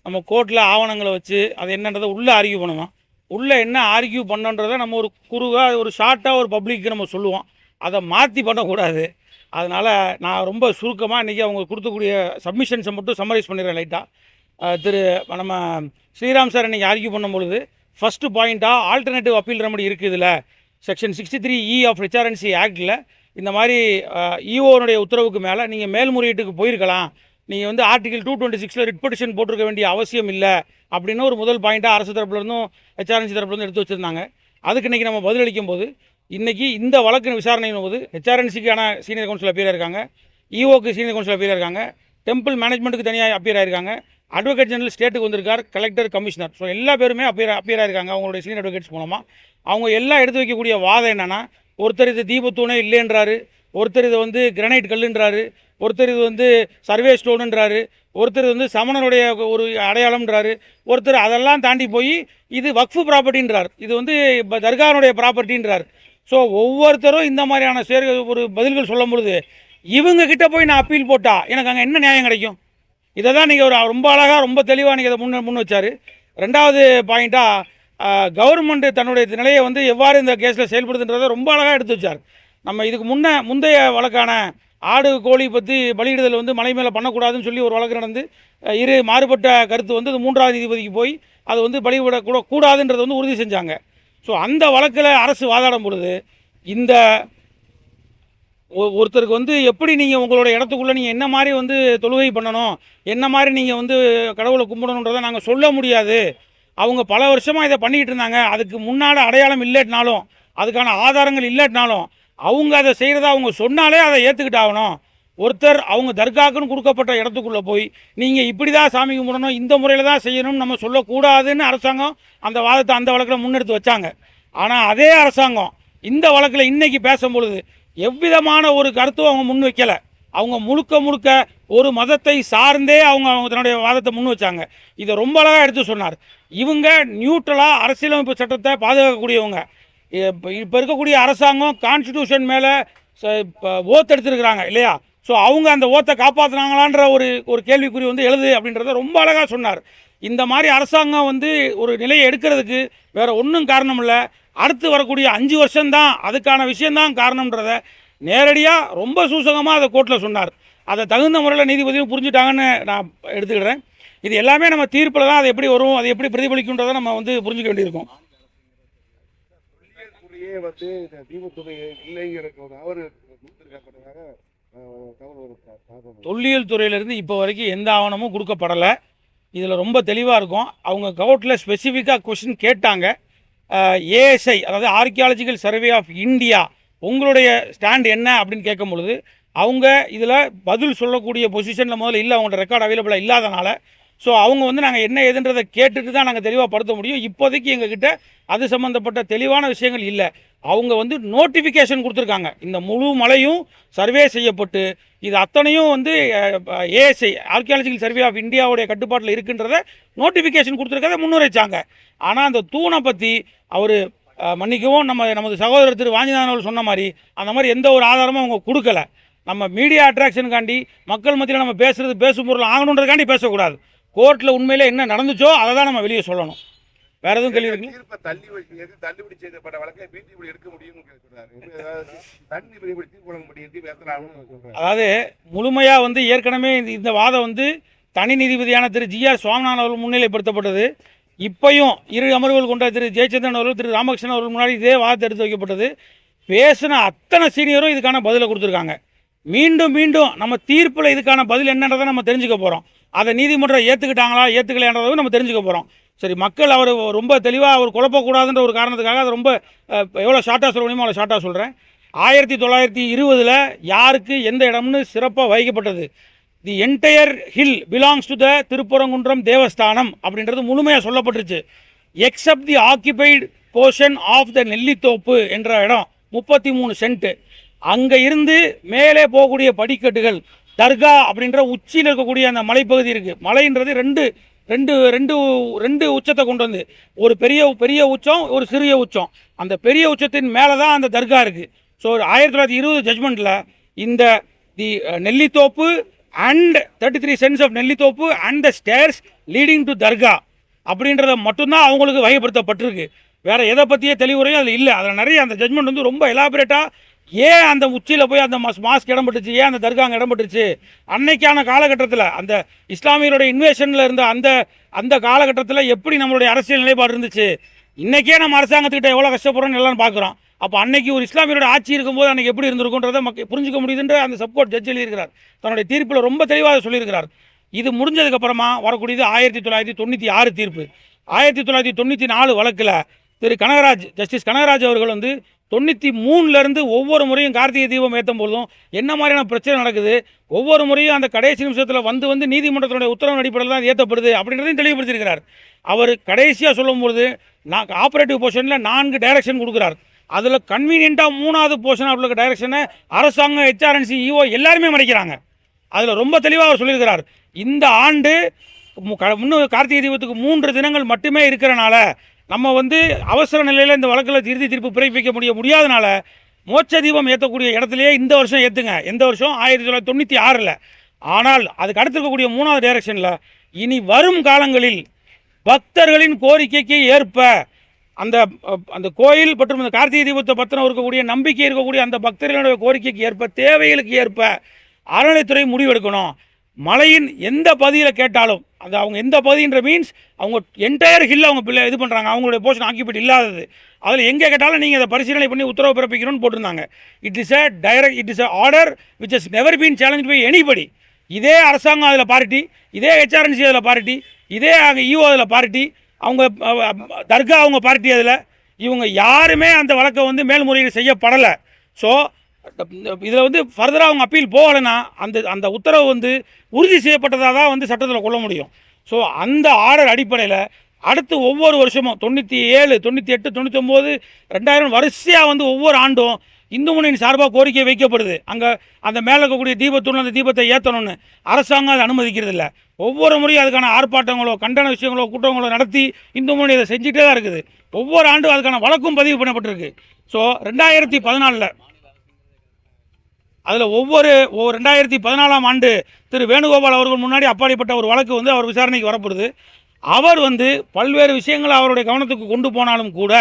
நம்ம கோர்ட்டில் ஆவணங்களை வச்சு அது என்னன்றதை உள்ளே ஆர்கியூ பண்ணணும். உள்ளே என்ன ஆர்கியூ பண்ணன்றதை நம்ம ஒரு குறுகாக ஒரு ஷார்ட்டாக ஒரு பப்ளிக்கு நம்ம சொல்லுவோம். அதை மாற்றி பண்ணக்கூடாது. அதனால் நான் ரொம்ப சுருக்கமாக இன்றைக்கி அவங்க கொடுத்தக்கூடிய சப்மிஷன்ஸை மட்டும் சம்மரைஸ் பண்ணிடுறேன் லைட்டாக. நம்ம ஸ்ரீராம் சார் இன்றைக்கி ஆர்கியூ பண்ணும்பொழுது ஃபஸ்ட்டு பாயிண்ட்டாக ஆல்டர்னேட்டிவ் அப்பீல் ரெமடி இருக்குது. இதில் செக்ஷன் 63E ஆஃப் HRNC ஆக்டில் இந்த மாதிரி ஈஓனுடைய உத்தரவுக்கு மேலே நீங்கள் மேல்முறையீட்டுக்கு போயிருக்கலாம், நீங்கள் வந்து ஆர்டிகல் 226 ரிட் பெட்டிஷன் போட்டிருக்க வேண்டிய அவசியம் இல்லை அப்படின்னு ஒரு முதல் பாயிண்ட்டாக அரசு தரப்புலேருந்தும் HRNC தரப்புலேருந்து எடுத்து வச்சுருந்தாங்க. அதுக்கு இன்றைக்கி நம்ம பதிலளிக்கும் போது இன்றைக்கி இந்த வழக்கு விசாரணையின் போது HRNCக்கான சீனியர் கவுன்சில் அப்பியர் ஆயிருக்காங்க, ஈஓக்கு சீனியர் கவுன்சில் அப்பியர் ஆயிருக்காங்க, டெம்பிள் மேனேஜ்மெண்ட்டுக்கு தனியாக அப்பியர் ஆயிருக்காங்க, அட்வொகேட் ஜெனரல் ஸ்டேட்டுக்கு வந்திருக்கார், கலெக்டர், கமிஷனர். ஸோ எல்லா பேருமே அப்பியர் ஆயிருக்காங்க அவங்களுடைய சீனியர் அட்வொகேட்ஸ் மூலமாக. அவங்க எல்லாம் எடுத்து வைக்கக்கூடிய வாதம் என்னென்னா, ஒருத்தர் இது தீபத்தூணே இல்லைன்றாரு, ஒருத்தர் இதை வந்து கிரனைட் கல்லுன்றாரு, ஒருத்தர் இது வந்து சர்வே ஸ்டோனுன்றாரு, ஒருத்தர் வந்து சமணருடைய ஒரு அடையாளம்ன்றாரு, ஒருத்தர் அதெல்லாம் தாண்டி போய் இது வக்ஃபு ப்ராப்பர்ட்டின்றார், இது வந்து இப்போ தர்கானுடைய ப்ராப்பர்ட்டின்றார். ஸோ ஒவ்வொருத்தரும் இந்த மாதிரியான ஒரு பதில்கள் சொல்லும் பொழுது இவங்க கிட்ட போய் நான் அப்பீல் போட்டால் எனக்கு அங்கே என்ன நியாயம் கிடைக்கும்? இதை தான் நீங்கள் ஒரு ரொம்ப அழகாக ரொம்ப தெளிவாக நீங்கள் இதை முன் வச்சார். ரெண்டாவது பாயிண்ட்டாக கவர்மெண்ட் தன்னுடைய நிலையை வந்து எவ்வாறு இந்த கேஸில் செயல்படுதுன்றதை ரொம்ப அழகாக எடுத்து வச்சார். நம்ம இதுக்கு முந்தைய வழக்கான ஆடு கோழி பற்றி பலியிடுதல் வந்து மலை மேலே பண்ணக்கூடாதுன்னு சொல்லி ஒரு வழக்கு நடந்து இரு மாறுபட்ட கருத்து வந்து அது 3வது நீதிபதிக்கு போய் அது வந்து கூடாதுன்றதை வந்து உறுதி செஞ்சாங்க. ஸோ அந்த வழக்கில் அரசு வாதாடும் பொழுது இந்த ஒருத்தருக்கு வந்து எப்படி நீங்கள் உங்களோட இடத்துக்குள்ளே நீங்கள் என்ன மாதிரி வந்து தொழுகை பண்ணணும், என்ன மாதிரி நீங்கள் வந்து கடவுளை கும்பிடணுன்றதை நாங்கள் சொல்ல முடியாது. அவங்க பல வருஷமாக இதை பண்ணிக்கிட்டு இருந்தாங்க, அதுக்கு முன்னால் அடையாளம் இல்லைனாலும் அதுக்கான ஆதாரங்கள் இல்லைனாலும் அவங்க அதை செய்கிறதா அவங்க சொன்னாலே அதை ஏற்றுக்கிட்டு ஆகணும். ஒருத்தர் அவங்க தர்காக்குன்னு கொடுக்கப்பட்ட இடத்துக்குள்ளே போய் நீங்கள் இப்படி தான் சாமி கும்பிடணும், இந்த முறையில் தான் செய்யணும்னு நம்ம சொல்லக்கூடாதுன்னு அரசாங்கம் அந்த வாதத்தை அந்த வழக்கில் முன்னெடுத்து வச்சாங்க. ஆனால் அதே அரசாங்கம் இந்த வழக்கில் இன்றைக்கி பேசும்பொழுது எவ்விதமான ஒரு கருத்தும் அவங்க முன் வைக்கலை. அவங்க முழுக்க ஒரு மதத்தை சார்ந்தே அவங்க தன்னுடைய வாதத்தை முன் வச்சாங்க. இதை ரொம்ப அழகாக எடுத்து சொன்னார். இவங்க நியூட்ரலாக அரசியலமைப்பு சட்டத்தை பாதுகாக்கக்கூடியவங்க. இப்போ இருக்கக்கூடிய அரசாங்கம் கான்ஸ்டிடியூஷன் மேலே ஓத்து எடுத்துருக்குறாங்க இல்லையா? ஸோ அவங்க அந்த ஓத்தை காப்பாற்றுனாங்களான்ற ஒரு கேள்விக்குறி வந்து எழுது அப்படின்றத ரொம்ப அழகாக சொன்னார். இந்த மாதிரி அரசாங்கம் வந்து ஒரு நிலையை எடுக்கிறதுக்கு வேறு ஒன்றும் காரணம் இல்லை, அடுத்து வரக்கூடிய 5 வருஷம்தான் அதுக்கான விஷயந்தான் காரணம்ன்றதை நேரடியாக ரொம்ப சூசகமாக அதை கோர்ட்டில் சொன்னார். அதை தகுந்த முறையில் நீதிபதியும் புரிஞ்சுட்டாங்கன்னு நான் எடுத்துக்கிறேன். இது எல்லாமே நம்ம தீர்ப்பில் தான் அது எப்படி வரும், அது எப்படி பிரதிபலிக்குன்றதை நம்ம வந்து புரிஞ்சுக்க வேண்டியிருக்கும். வந்து தீபத்துறை இல்லைங்கிறதுக்கு அவர் தொல்லியல் துறையிலேருந்து இப்போ வரைக்கும் எந்த ஆவணமும் கொடுக்கப்படலை. இதில் ரொம்ப தெளிவாக இருக்கும். அவங்க கோர்ட்டில் ஸ்பெசிஃபிக்காக கொஸ்டின் கேட்டாங்க. ஏஎஸ்ஐ அதாவது ஆர்கியாலஜிக்கல் சர்வே ஆஃப் இந்தியா உங்களுடைய ஸ்டாண்ட் என்ன அப்படின்னு கேட்கும் பொழுது அவங்க இதில் பதில் சொல்லக்கூடிய பொசிஷனில் முதல்ல இல்லை, அவங்களோட ரெக்கார்ட் அவைலபிளாக இல்லாதனால. ஸோ அவங்க வந்து நாங்கள் என்ன ஏதுன்றதை கேட்டுட்டு தான் நாங்கள் தெளிவாக படுத்த முடியும். இப்போதைக்கு எங்ககிட்ட அது சம்மந்தப்பட்ட தெளிவான விஷயங்கள் இல்லை. அவங்க வந்து நோட்டிஃபிகேஷன் கொடுத்துருக்காங்க, இந்த முழு மலையும் சர்வே செய்யப்பட்டு இது அத்தனையும் வந்து ஏஎஸ்ஐ ஆர்கியாலஜிக்கல் சர்வே ஆஃப் இந்தியாவுடைய கட்டுப்பாட்டில் இருக்குன்றத நோட்டிஃபிகேஷன் கொடுத்துருக்கதை முன்னுரைச்சாங்க. ஆனால் அந்த தூணை பற்றி அவர் மன்னிக்கவும் நமது சகோதரர் திரு வாஞ்சிநாதன் அவர்கள் சொன்ன மாதிரி அந்த மாதிரி எந்த ஒரு ஆதாரமும் அவங்க கொடுக்கல. நம்ம மீடியா அட்ராக்ஷனுக்காண்டி மக்கள் மத்தியில் நம்ம பேசும் பொருள் ஆகணுன்றதுக்காண்டி பேசக்கூடாது. கோர்ட்டில் உண்மையிலே என்ன நடந்துச்சோ அதை தான் நம்ம வெளியே சொல்லணும். வேற எதுவும் கேள்வி இருக்கு? தள்ளுபடி செய்யப்பட்ட வழக்கை பிடிபடி எடுக்க முடியும்னு அதாவது முழுமையாக வந்து ஏற்கனவே இந்த வாதம் வந்து தனி நீதிபதியான திரு ஜிஆர் சுவாமிநாதன் அவர்கள் முன்னிலைப்படுத்தப்பட்டது. இப்பையும் 2 அமர்வுகள் கொண்ட திரு ஜெயச்சந்திரன் அவர்கள் திரு ராமகிருஷ்ணன் அவர்கள் முன்னாடி இதே வாதத்தை எடுத்து வைக்கப்பட்டது. பேசின அத்தனை சீனியரும் இதுக்கான பதிலை கொடுத்துருக்காங்க. மீண்டும் நம்ம தீர்ப்பில் இதுக்கான பதில் என்னன்றதை நம்ம தெரிஞ்சுக்க போகிறோம். அதை நீதிமன்றம் ஏற்றுக்கிட்டாங்களா ஏற்றுக்கலைன்றதை நம்ம தெரிஞ்சுக்க போகிறோம். சரி, மக்கள் அவர் ரொம்ப தெளிவாக அவர் குழப்பக்கூடாதுன்ற ஒரு காரணத்துக்காக அதை ரொம்ப எவ்வளோ ஷார்ட்டாக சொல்ல முடியுமோ அவ்வளோ ஷார்ட்டாக சொல்கிறேன். 1920 யாருக்கு எந்த இடம்னு சிறப்பாக வகிக்கப்பட்டது. The entire hill belongs to the Thiruparankundram Devasthanam அப்படின்றது முழுமையாக சொல்லப்பட்டுருச்சு. Except the occupied portion of the Nellithoppu என்ற இடம் 33 சென்ட்டு. அங்கே இருந்து மேலே போகக்கூடிய படிக்கட்டுகள் தர்கா அப்படின்ற உச்சியில் இருக்கக்கூடிய அந்த மலைப்பகுதி இருக்குது. மலைன்றது ரெண்டு உச்சத்தை கொண்டு வந்து ஒரு பெரிய உச்சம் ஒரு சிறிய உச்சம். அந்த பெரிய உச்சத்தின் மேலே தான் அந்த தர்கா இருக்குது. ஸோ 1920 ஜட்மெண்ட்டில் இந்த the Nellithoppu and 33 cents of Nellithoppu and the stairs leading to தர்கா அப்படின்றத மட்டும்தான் அவங்களுக்கு வகைப்படுத்தப்பட்டிருக்கு. வேறு எதை பற்றியே தெளிவுரையும் அதில் இல்லை. அதில் நிறைய அந்த ஜட்மெண்ட் வந்து ரொம்ப எலாபரேட்டாக ஏன் அந்த உச்சியில் போய் அந்த மாஸ்க் இடம்பட்டுச்சு, ஏன் அந்த தர்கா அங்கே இடம்பட்டுச்சு, அன்னைக்கான காலகட்டத்தில் அந்த இஸ்லாமியருடைய இன்வேஷனில் இருந்த அந்த காலகட்டத்தில் எப்படி நம்மளுடைய அரசியல் நிலைப்பாடு இருந்துச்சு, இன்றைக்கே நம்ம அரசாங்கத்துக்கிட்ட எவ்வளோ கஷ்டப்படுறோம்னு எல்லாம் பார்க்குறோம். அப்போ அன்னைக்கு ஒரு இஸ்லாமியரோட ஆட்சி இருக்கும்போது அன்றைக்கி எப்படி இருந்திருக்குன்றதை புரிஞ்சுக்க முடியுதுன்ற அந்த சப்கோர்ட் ஜட்ஜ் எழுதியிருக்கிறார். தன்னுடைய தீர்ப்பில் ரொம்ப தெளிவாக சொல்லியிருக்கிறார். இது முடிஞ்சதுக்கப்புறமா வரக்கூடியது 1996 தீர்ப்பு. 1994 வழக்கில் திரு கனகராஜ், ஜஸ்டிஸ் கனகராஜ் அவர்கள் வந்து 93 ஒவ்வொரு முறையும் கார்த்திகை தீபம் ஏற்றும் போதும் என்ன மாதிரியான பிரச்சனை நடக்குது, ஒவ்வொரு முறையும் அந்த கடைசி நிமிஷத்தில் வந்து நீதிமன்றத்தினுடைய உத்தரவு அடிப்படையில் தான் ஏற்றப்படுது அப்படின்றதையும் தெளிவுபடுத்தியிருக்கிறார். அவர் கடைசியாக சொல்லும்போது ஆப்ரேட்டிவ் போர்ஷனில் 4 டைரக்ஷன் கொடுக்குறார். அதில் கன்வீனியண்ட்டாக 3வது போர்ஷன் அவர்களுக்கு டைரக்ஷனை அரசாங்கம், HRNC, EO எல்லாருமே மறைக்கிறாங்க. அதில் ரொம்ப தெளிவாக அவர் சொல்லியிருக்கிறார். இந்த ஆண்டு இன்னும் கார்த்திகை தீபத்துக்கு 3 தினங்கள் மட்டுமே இருக்கிறனால நம்ம வந்து அவசர நிலையில் இந்த வழக்கில் இறுதி தீர்ப்பு பிறப்பிக்க முடியாதனால மோட்ச தீபம் ஏற்றக்கூடிய இடத்துலையே இந்த வருஷம் ஏற்றுங்க. எந்த வருஷம் 1996. ஆனால் அதுக்கு அடுத்து இருக்கக்கூடிய 3வது டைரக்ஷனில் இனி வரும் காலங்களில் பக்தர்களின் கோரிக்கைக்கு ஏற்ப அந்த அந்த கோயில் மற்றும் இந்த கார்த்திகை தீபத்தை பற்றின இருக்கக்கூடிய நம்பிக்கை இருக்கக்கூடிய அந்த பக்தர்களுடைய கோரிக்கைக்கு ஏற்ப தேவைகளுக்கு ஏற்ப அறநிலைத்துறை முடிவெடுக்கணும். மலையின் எந்த பகுதியில் கேட்டாலும் அது அவங்க எந்த பகுதின்ற மீன்ஸ் அவங்க என்டையர் ஹில் அவங்க இது பண்ணுறாங்க, அவங்களுடைய போர்ஷன் ஆக்கியபைட் இல்லாதது. அதில் எங்கே கேட்டாலும் நீங்கள் அதை பரிசீலனை பண்ணி உத்தரவு பிறப்பிக்கணும்னு போட்டிருந்தாங்க. It is a order which has never been challenge by anybody. இதே அரசாங்கம் அதில் பார்ட்டி, இதே ஹெச்ஆர்என்சி அதில் பார்ட்டி, இதே அங்கே இஓ அதில் பார்ட்டி, அவங்க தர்கா அவங்க பார்ட்டி, அதில் இவங்க யாருமே அந்த வழக்கை வந்து மேல்முறையீடு செய்யப்படலை. ஸோ இதில் வந்து ஃபர்தராக அவங்க அப்பீல் போகலைன்னா அந்த உத்தரவு வந்து உறுதி செய்யப்பட்டதாக தான் வந்து சட்டத்தில் கொள்ள முடியும். ஸோ அந்த ஆர்டர் அடிப்படையில் அடுத்து ஒவ்வொரு வருஷமும் 97, 98, 99, 2000 வரிசையாக வந்து ஒவ்வொரு ஆண்டும் இந்து முன்னணி சார்பாக கோரிக்கை வைக்கப்படுது. அங்கே அந்த மேலே இருக்கக்கூடிய தீபத்தூள் அந்த தீபத்தை ஏற்றணும்னு அரசாங்கம் அதை அனுமதிக்கிறது இல்லை. ஒவ்வொரு முறையும் அதுக்கான ஆர்ப்பாட்டங்களோ கண்டன விஷயங்களோ கூட்டங்களோ நடத்தி இந்து முன்னணி அதை செஞ்சுட்டே தான் இருக்குது. ஒவ்வொரு ஆண்டும் அதுக்கான வழக்கும் பதிவு பண்ணப்பட்டிருக்கு. ஸோ 2014 அதில் 2014ஆம் ஆண்டு திரு வேணுகோபால் அவர்கள் முன்னாடி அப்பாடிப்பட்ட ஒரு வழக்கு வந்து அவர் விசாரணைக்கு வரப்படுது. அவர் வந்து பல்வேறு விஷயங்களை அவருடைய கவனத்துக்கு கொண்டு போனாலும் கூட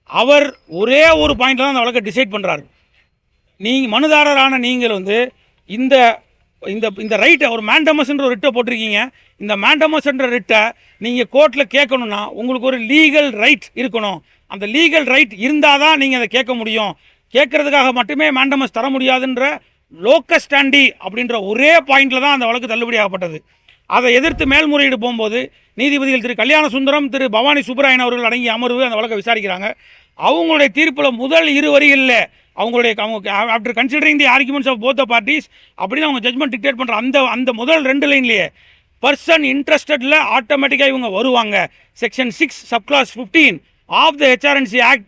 அவர் ஒரே ஒரு பாயிண்டில் தான் அந்த வழக்கை டிசைட் பண்ணுறாரு. மனுதாரரான நீங்கள் வந்து இந்த இந்த இந்த ரைட்டை ஒரு மேண்டமஸ்ன்ற ஒரு ரிட்டை போட்டிருக்கீங்க. இந்த மேண்டமஸ்ன்ற ரிட்டை நீங்கள் கோர்ட்டில் கேட்கணுன்னா உங்களுக்கு ஒரு லீகல் ரைட் இருக்கணும். அந்த லீகல் ரைட் இருந்தால் தான் நீங்கள் அதை கேட்க முடியும். கேட்கறதுக்காக மட்டுமே மேண்டமஸ் தர முடியாதுன்ற லோக்கஸ் ஸ்டாண்டி அப்படின்ற ஒரே பாயிண்டில் தான் அந்த வழக்கு தள்ளுபடியாகப்பட்டது. அதை எதிர்த்து மேல்முறையீடு போகும்போது நீதிபதிகள் திரு கல்யாண சுந்தரம், திரு பவானி சுப்பராயன் அவர்கள் அடங்கிய அமர்வு அந்த வழக்கை விசாரிக்கிறாங்க. அவங்களுடைய தீர்ப்பில் முதல் 2 வரிகளில் அவங்க after considering the arguments of both the parties அப்படின்னு அவங்க ஜட்மெண்ட் டிக்டேட் பண்ணுற அந்த முதல் 2 லைன்லேயே பர்சன் இன்ட்ரெஸ்டடில் ஆட்டோமேட்டிக்காக இவங்க வருவாங்க. Section 6 subclause 15 of the HRNC act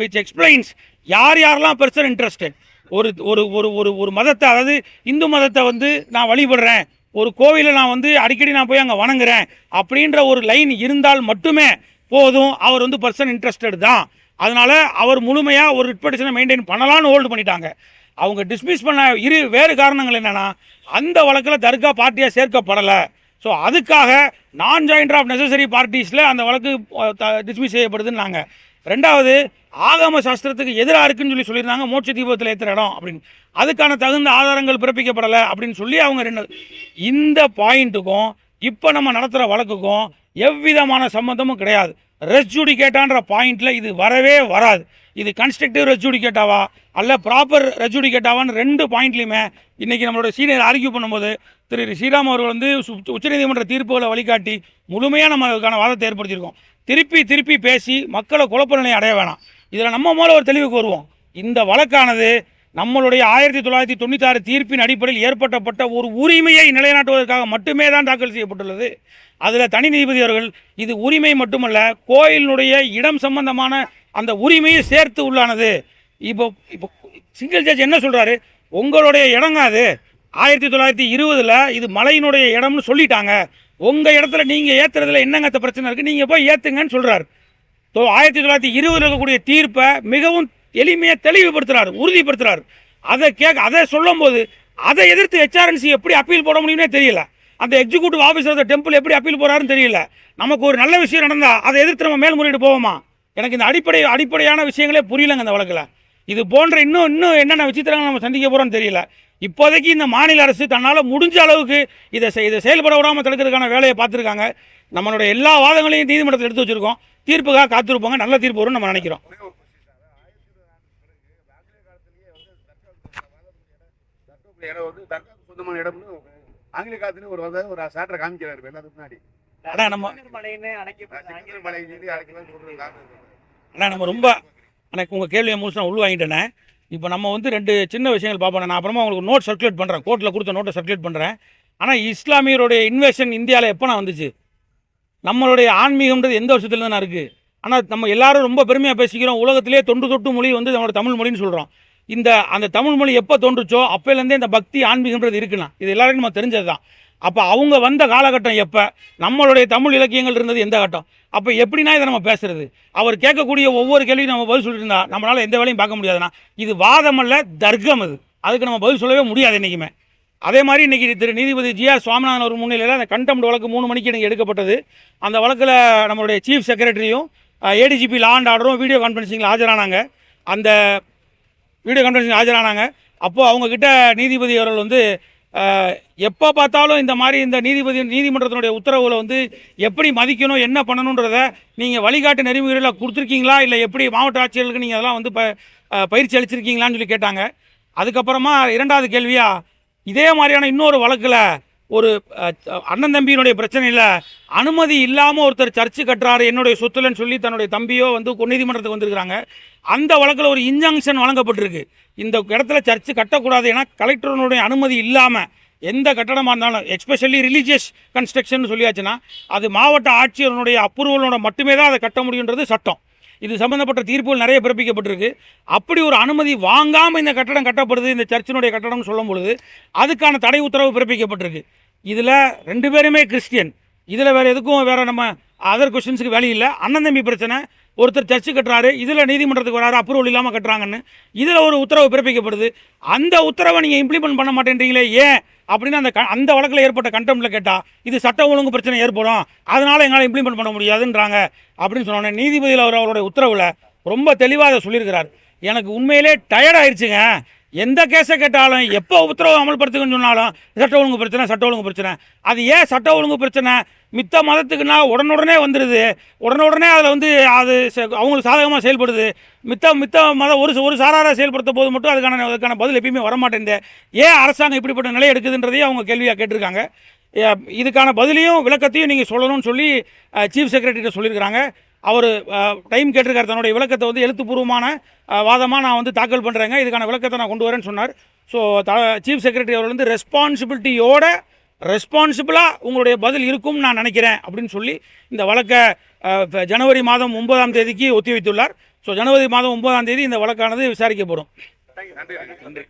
which explains யாரெல்லாம் பர்சன் இன்ட்ரெஸ்டட். ஒரு ஒரு ஒரு ஒரு ஒரு மதத்தை, அதாவது இந்து மதத்தை வந்து நான் வழிபடுறேன், ஒரு கோவிலை நான் வந்து அடிக்கடி நான் போய் அங்கே வணங்குறேன் அப்படின்ற ஒரு லைன் இருந்தால் மட்டுமே போதும், அவர் வந்து பர்சன் இன்ட்ரெஸ்டட் தான். அதனால் அவர் முழுமையாக ஒரு ரிட்பெட்டிஷனை மெயின்டைன் பண்ணலான்னு ஹோல்டு பண்ணிட்டாங்க. அவங்க டிஸ்மிஸ் பண்ண வேறு காரணங்கள் என்னென்னா அந்த வழக்கில் தர்கா பார்ட்டியாக சேர்க்கப்படலை. ஸோ அதுக்காக நான் ஜாயின்ட் ஆஃப் நெசசரி பார்ட்டிஸில் அந்த வழக்கு டிஸ்மிஸ் செய்யப்படுதுன்னாங்க. 2வது ஆகம சாஸ்திரத்துக்கு எதிராக இருக்குன்னு சொல்லியிருந்தாங்க மோட்ச தீபத்தில் ஏற்றுற இடம் அப்படின்னு. அதுக்கான தகுந்த ஆதாரங்கள் பிறப்பிக்கப்படலை அப்படின்னு சொல்லி அவங்க இந்த பாயிண்ட்டுக்கும் இப்போ நம்ம நடத்துகிற வழக்குக்கும் எவ்விதமான சம்மந்தமும் கிடையாது. ரெஸ் ஜூடிகேட்டான்ற பாயிண்டில் இது வரவே வராது. இது கன்ஸ்ட்ரக்டிவ் ரெஸ் ஜூடிகேட்டாவா அல்ல ப்ராப்பர் ரெஸ் ஜூடிகேட்டாவான்னு 2 பாயிண்ட்லையுமே இன்றைக்கி நம்மளோட சீனியர் ஆர்கியூ பண்ணும்போது திரு ஸ்ரீராம் அவர்கள் வந்து உச்சநீதிமன்ற தீர்ப்புகளை வழிகாட்டி முழுமையாக நம்ம அதுக்கான வாதத்தை ஏற்படுத்தியிருக்கோம். திருப்பி பேசி மக்களை குழப்ப நிலையை அடைய வேணாம். இதில் நம்ம மூலம் ஒரு தெளிவுக்கு வருவோம். இந்த வழக்கானது நம்மளுடைய 1996 தீர்ப்பின் அடிப்படையில் ஏற்பட்டப்பட்ட ஒரு உரிமையை நிலைநாட்டுவதற்காக மட்டுமே தான் தாக்கல் செய்யப்பட்டுள்ளது. அதில் தனி நீதிபதி அவர்கள் இது உரிமை மட்டுமல்ல, கோயிலினுடைய இடம் சம்பந்தமான அந்த உரிமையை சேர்த்து உள்ளானது. இப்போ சிங்கிள் ஜட்ஜ் என்ன சொல்கிறாரு, உங்களுடைய இடங்க அது 1920 இது மலையினுடைய இடம்னு சொல்லிட்டாங்க, உங்கள் இடத்துல நீங்கள் ஏற்றுறதுல என்னங்க பிரச்சனை இருக்குது, நீங்கள் போய் ஏற்றுங்கன்னு சொல்கிறார். 1920 இருக்கக்கூடிய தீர்ப்பை மிகவும் எளிமையாக தெளிவுபடுத்துகிறார், உறுதிப்படுத்துகிறார். அதை சொல்லும் போது அதை எதிர்த்து ஹெச்ஆர்என்சி எப்படி அப்பீல் போட முடியும்னே தெரியல. அந்த executive officer of the temple எப்படி அப்பீல் போகிறாருன்னு தெரியல. நமக்கு ஒரு நல்ல விஷயம் நடந்தால் அதை எதிர்த்து நம்ம மேல்முறையீடு போவோமா? எனக்கு இந்த அடிப்படையான விஷயங்களே புரியலைங்க இந்த வழக்கில். இது போன்ற இன்னும் என்னென்ன விசித்திரங்கள் நம்ம சந்திக்க போகிறோம்னு தெரியல. இப்போதைக்கு இந்த மாநில அரசு தன்னால் முடிஞ்ச அளவுக்கு இதை செயல்பட விடாமல் தடுக்கிறதுக்கான வேலையை பார்த்துருக்காங்க. நம்மளுடைய எல்லா வாதங்களையும் நீதிமன்றத்தில் எடுத்து வச்சுருக்கோம். தீர்ப்புக்காக காத்திருப்பாங்க. நல்ல தீர்ப்பு வரும்னு நம்ம நினைக்கிறோம். சொந்தமான இடம்னு ஆங்கில காலத்துல ஒரு சாட்டரை காமிக்கிறாரு எல்லாத்துக்கு முன்னாடி. நம்ம ரொம்ப எனக்கு உங்கள் கேள்வியை முழுசு நான் உள்வாங்கிட்டேனே. இப்போ நம்ம வந்து 2 சின்ன விஷயங்கள் பார்ப்போம். நான் அப்புறமா உங்களுக்கு நோட் சர்க்குலேட் பண்ணுறேன், கோர்ட்டில் கொடுத்த நோட்டை சர்க்குலேட் பண்ணுறேன். ஆனால் இஸ்லாமியருடைய இன்வேஷன் இந்தியாவில் எப்போ நான் வந்துச்சு, நம்மளுடைய ஆன்மீகம்ன்றது எந்த வருஷத்துலேருந்து நான் இருக்குது. ஆனால் நம்ம எல்லாரும் ரொம்ப பெருமையாக பேசிக்கிறோம், உலகத்திலே தொன்று தொட்டு மொழி வந்து நம்மளோட தமிழ் மொழின்னு சொல்கிறோம். அந்த தமிழ் மொழி எப்போ தோன்றுச்சோ அப்போலேருந்தே இந்த பக்தி ஆன்மீகம்ன்றது இருக்குண்ணா. இது எல்லாருக்கும் நம்ம தெரிஞ்சது தான். அப்போ அவங்க வந்த காலகட்டம் எப்போ, நம்மளுடைய தமிழ் இலக்கியங்கள் இருந்தது எந்த கட்டம், அப்போ எப்படின்னா இதை நம்ம பேசுறது? அவர் கேட்கக்கூடிய ஒவ்வொரு கேள்வியும் நம்ம பதில் சொல்லிட்டு இருந்தா நம்மளால் எந்த வேலையும் பார்க்க முடியாதுண்ணா. இது வாதம் அல்ல, தர்க்கம். அதுக்கு நம்ம பதில் சொல்லவே முடியாது என்றைக்குமே. அதே மாதிரி இன்றைக்கி திரு நீதிபதி ஜி.ஆர். சுவாமிநாதன் அவர் முன்னிலையில் அந்த கண்டெம்ட் வழக்கு 3 மணிக்கு எனக்கு எடுக்கப்பட்டது. அந்த வழக்கில் நம்மளுடைய சீஃப் செக்ரட்டரியும் ஏடிஜிபி லா அண்ட் ஆர்டரும் வீடியோ கான்ஃபரன்சிங்கில் ஆஜரானாங்க. அந்த வீடியோ கான்ஃபரன்சிங் ஆஜரானாங்க. அப்போது அவங்கக்கிட்ட நீதிபதி அவர்கள் வந்து எப்போ பார்த்தாலும் இந்த மாதிரி இந்த நீதிமன்றத்தினுடைய உத்தரவுகளை வந்து எப்படி மதிக்கணும், என்ன பண்ணணுன்றதை நீங்கள் வழிகாட்டு நெறிமுறைகளை கொடுத்துருக்கீங்களா, இல்லை எப்படி மாவட்ட ஆட்சியர்களுக்கு நீங்கள் அதெல்லாம் வந்து பயிற்சி அளிச்சிருக்கீங்களான்னு சொல்லி கேட்டாங்க. அதுக்கப்புறமா 2வது கேள்வியாக இதே மாதிரியான இன்னொரு வழக்கில் ஒரு அண்ணன் தம்பியினுடைய பிரச்சனையில் அனுமதி இல்லாமல் ஒருத்தர் சர்ச்சு கட்டுறாரு என்னுடைய சொத்துலன்னு சொல்லி தன்னுடைய தம்பியோ வந்து நீதிமன்றத்துக்கு வந்திருக்கிறாங்க. அந்த வழக்கில் ஒரு இன்ஜங்ஷன் வழங்கப்பட்டிருக்கு. இந்த இடத்துல சர்ச்சு கட்டக்கூடாது, ஏன்னா கலெக்டருடைய அனுமதி இல்லாமல் எந்த கட்டடமாக இருந்தாலும், எஸ்பெஷலி ரிலீஜியஸ் கன்ஸ்ட்ரக்ஷன் சொல்லியாச்சுன்னா அது மாவட்ட ஆட்சியருடைய அப்ரூவலோட மட்டுமே தான் அதை கட்ட முடியுன்றது சட்டம். இது சம்மந்தப்பட்ட தீர்ப்புகள் நிறைய பிறப்பிக்கப்பட்டிருக்கு. அப்படி ஒரு அனுமதி வாங்காமல் இந்த கட்டடம் கட்டப்படுது, இந்த சர்ச்சினுடைய கட்டடம்னு சொல்லும் பொழுது அதுக்கான தடை உத்தரவு பிறப்பிக்கப்பட்டிருக்கு. இதில் 2 பேருமே கிறிஸ்டியன். இதில் வேறு எதுக்கும் வேறு நம்ம அதர் கொஸ்டின்ஸுக்கு வேலை இல்லை. அண்ணன் தம்பி பிரச்சனை, ஒருத்தர் சர்ச்சு கட்டுறாரு, இதில் நீதிமன்றத்துக்கு வராரு, அப்ரூவல் இல்லாமல் கட்டுறாங்கன்னு இதில் ஒரு உத்தரவு பிறப்பிக்கப்படுது. அந்த உத்தரவை நீங்கள் இம்ப்ளிமெண்ட் பண்ண மாட்டேன்றீங்களே ஏன் அப்படின்னு அந்த வழக்கில் ஏற்பட்ட கண்டெம்ட்டில் கேட்டால் இது சட்ட ஒழுங்கு பிரச்சனை ஏற்படும், அதனால் எங்களால் இம்ப்ளிமெண்ட் பண்ண முடியாதுன்றாங்க அப்படின்னு சொன்னோன்னே நீதிபதியில் அவருடைய உத்தரவில் ரொம்ப தெளிவாக அதை சொல்லியிருக்கிறார். எனக்கு உண்மையிலே டயர்ட் ஆயிடுச்சுங்க. எந்த கேஸை கேட்டாலும் எப்போ உத்தரவு அமல்படுத்துக்குன்னு சொன்னாலும் சட்ட ஒழுங்கு பிரச்சனை. அது ஏன் சட்ட ஒழுங்கு பிரச்சனை? மித்த மதத்துக்குன்னா உடனுடனே வந்துடுது, உடனுடனே அதில் வந்து அது அவங்களுக்கு சாதகமாக செயல்படுது. மித்த மதம் ஒரு சாராராக செயல்படுத்த போது மட்டும் அதுக்கான பதில் எப்பயுமே வரமாட்டேங்குது. ஏன் அரசாங்கம் இப்படிப்பட்ட நிலை எடுக்குதுன்றதையும் அவங்க கேள்வியாக கேட்டிருக்காங்க. இதுக்கான பதிலையும் விளக்கத்தையும் நீங்கள் சொல்லணும்னு சொல்லி சீஃப் செக்ரட்டரிகிட்ட சொல்லியிருக்கிறாங்க. அவர் டைம் கேட்டிருக்காரு, தன்னுடைய விளக்கத்தை வந்து எழுத்துப்பூர்வமான வாதமாக நான் வந்து தாக்கல் பண்ணுறேங்க, இதுக்கான விளக்கத்தை நான் கொண்டு வரேன்னு சொன்னார். ஸோ சீஃப் செக்ரட்டரி அவர் வந்து ரெஸ்பான்சிபிளாக உங்களுடைய பதில் இருக்கும்னு நான் நினைக்கிறேன் அப்படின்னு சொல்லி இந்த வழக்கை ஜனவரி மாதம் 9ஆம் தேதிக்கு ஒத்தி வைத்துள்ளார். ஸோ ஜனவரி மாதம் 9ஆம் தேதி இந்த வழக்கானது விசாரிக்கப்படும். நன்றி.